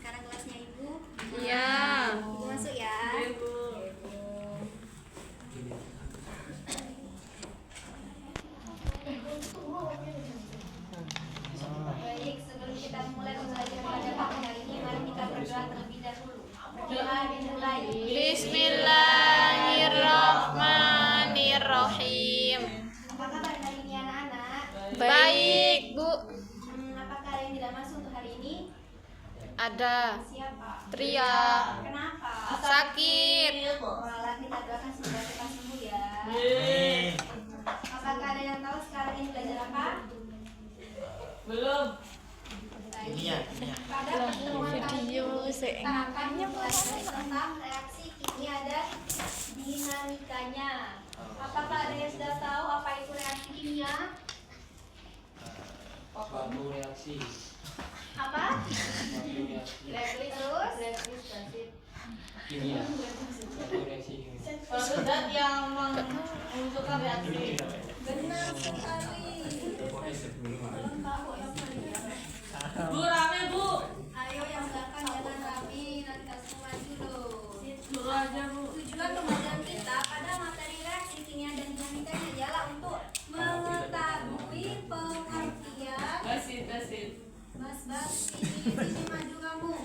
sekarang kelasnya Ibu? Iya. Ibu masuk ya. Baik, sebelum kita mulai pembelajaran pada pagi hari ini, mari kita berdoa terlebih dahulu. Doa dimulai. Bismillahirrahmanirrahim. Apa kabar hari ini anak-anak? Baik, Bu. Apakah ada yang tidak masuk untuk hari ini? Ada. Siapa? Tria. Kenapa? Sakit. Walah, kita doakan semoga cepat sembuh ya. Apakah ada yang tahu sekarang ini belajar apa? Belum. Baik. Pada pertemuan kali ini kita akan membahas tentang reaksi kimia dan dinamikanya. Apakah ada yang sudah tahu apa itu reaksi kimia? Suatu reaksi. Apa? Suatu reaksi Terus? kimia. Suatu reaksi kimia. Suatu zat yang memunculkan reaksi. Benar sekali. Bu, rame Bu. Ayo yang belakang jangan rapi, nanti kita semua maju loh. Bu aja Bu. Tujuan pembelajaran kita pada materi reaksi kimia dan dinamikanya adalah untuk mengetahui pengertian. Basit. Mas sini maju kamu.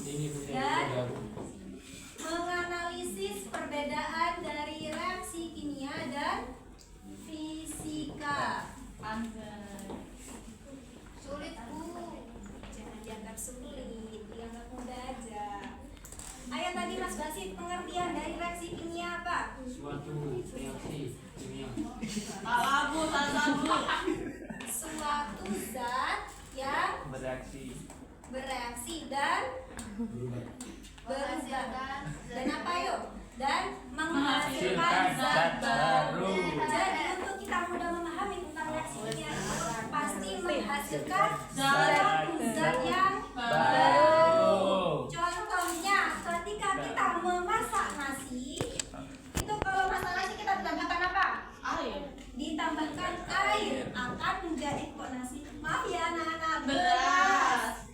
Ini punya Dan baru. menganalisis perbedaan dari reaksi kimia dan fisika. Sulit Bu, jangan dianggap sulit, dianggap mudah aja. Ayo tadi Mas Basit, pengertian dari reaksi kimia apa? Suatu reaksi kimia. Salah Bu. Suatu zat yang bereaksi dan berubah. Dan apa yuk? Dan menghasilkan zat baru. Jadi untuk kita mudah memahami tentang reaksi kimia itu pasti menghasilkan suatu zat yang baru. Contohnya ketika kita memasak nasi, itu kalau masak nasi kita ditambahkan apa? Air. Ditambahkan air akan menjadi kok nasi. Maaf ya anak-anak, Beras.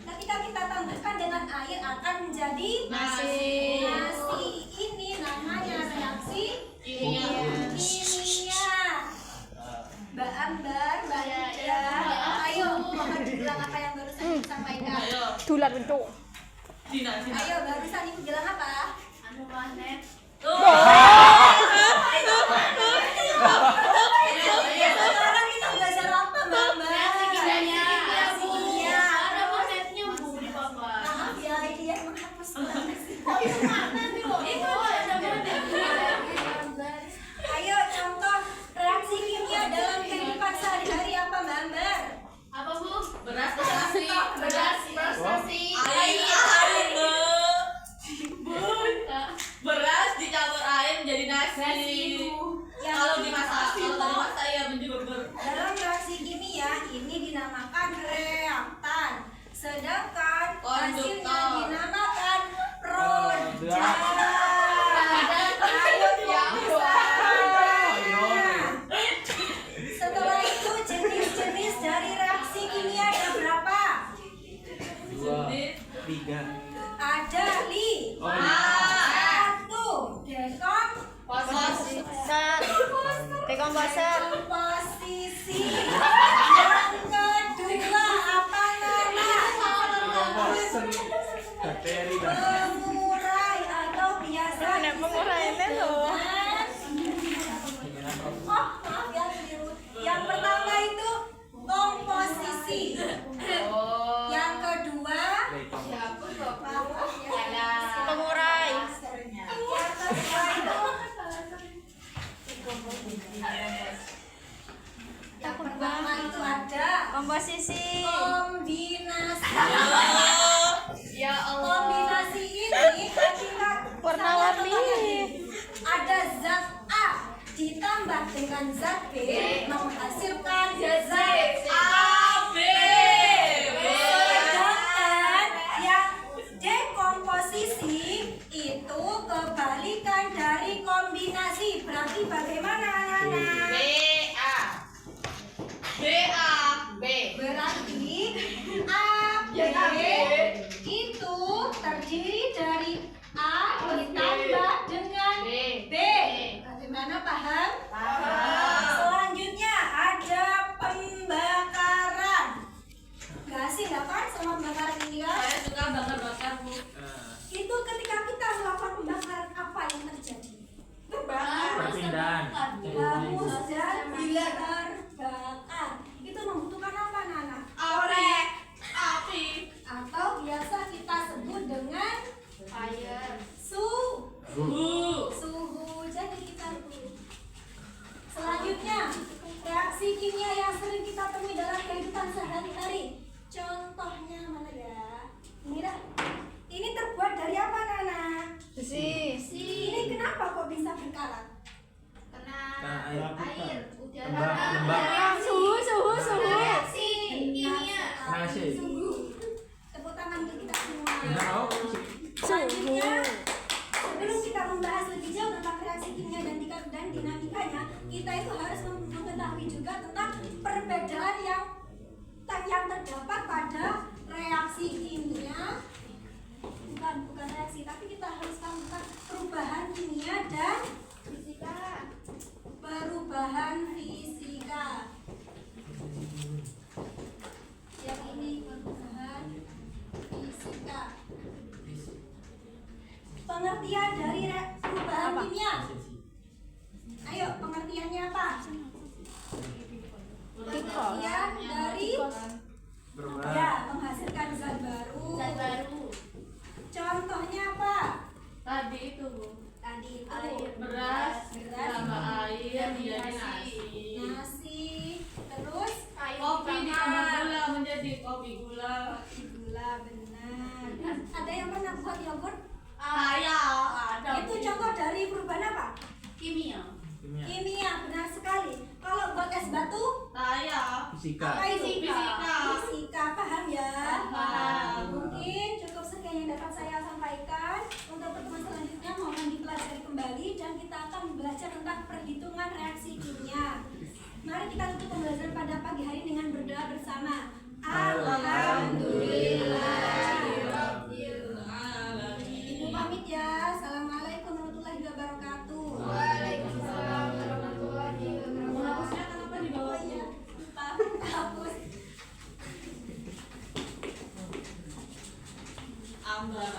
ketika kita tambahkan dengan air akan menjadi Nasi. Nasi ini namanya reaksi Kimia. Mbak Ambar, Mbak Ida, ayo mohon bilang apa yang barusan ibu sampaikan. Ayo. Dulat bentuk. Dina. Ayo barusan ibu bilang apa? Anu planet. Sekarang kita belajar apa Mbak Ambar? Reaksi kimia. Reaksi kimia. Ada planetnya Bu di bawah. Maaf ya ini yang menghapus. Itu mana tuh? Itu ada planet. Ayo contoh reaksi kimia dalam kehidupan sehari-hari apa Mbak Ambar? Apa Bu? Beras nasi. Nasi. Air. Beras dicampur air menjadi nasi. Kalau dimasak ya menjadi Dalam reaksi kimia ini dinamakan reaktan, sedangkan hasilnya Konduktor. dinamakan produk. Setelah itu jenis-jenis dari reaksi kimia ada berapa? 2, 3. Ada satu dekomposisi. Yang kedua apa nama? Pengurai atau biasa maaf ya keliru. Yang pertama itu komposisi. Yang kedua Pengurai. yang kedua itu yang pertama itu ada Komposisi. kombinasi. Ya Allah. Kombinasi ini ketika Warna-warni. ada zat A ditambah dengan zat B menghasilkan zat A, B. Sedangkan yang dekomposisi itu kebalikan dari kombinasi. Berarti bagaimana anak-anak? B. Berarti A, B, Sungguh. Tepuk tangan untuk kita semua. Nah, Selanjutnya, sebelum kita membahas lebih jauh tentang reaksi kimia dan dinamikanya, kita itu harus mengetahui juga tentang perbedaan yang terdapat pada reaksi kimia. Bukan reaksi, tapi kita harus tahu tentang perubahan kimia dan fisika. Perubahan fisika. Yang ini perubahan fisika. Pengertian dari perubahan kimia. Ayo, pengertiannya apa? Pengertian dari ya, menghasilkan zat baru. Zat baru. Contohnya apa? Tadi itu Bu. Tadi itu Beras beras, sama air jadi menjadi nasi. nasi, terus Kopi ditambah gula menjadi kopi gula. gula, benar. Ada yang pernah buat yogurt? Saya ada. Itu contoh dari perubahan apa? Kimia. Kimia, benar sekali. Kalau buat es batu, Saya fisika. apa itu? Fisika. Fisika, paham ya? Paham. Mungkin cukup sekian yang dapat saya sampaikan. Untuk pertemuan selanjutnya mohon dipelajari kembali dan kita akan belajar tentang perhitungan reaksi kimia. Mari kita tutup pembelajaran pada pagi hari dengan berdoa bersama. Alhamdulillah. Ibu pamit ya. Assalamualaikum warahmatullahi wabarakatuh. Waalaikumsalam warahmatullahi wabarakatuh. Menghapusnya kenapa di bawah? Oh iya, hapus. Ambar.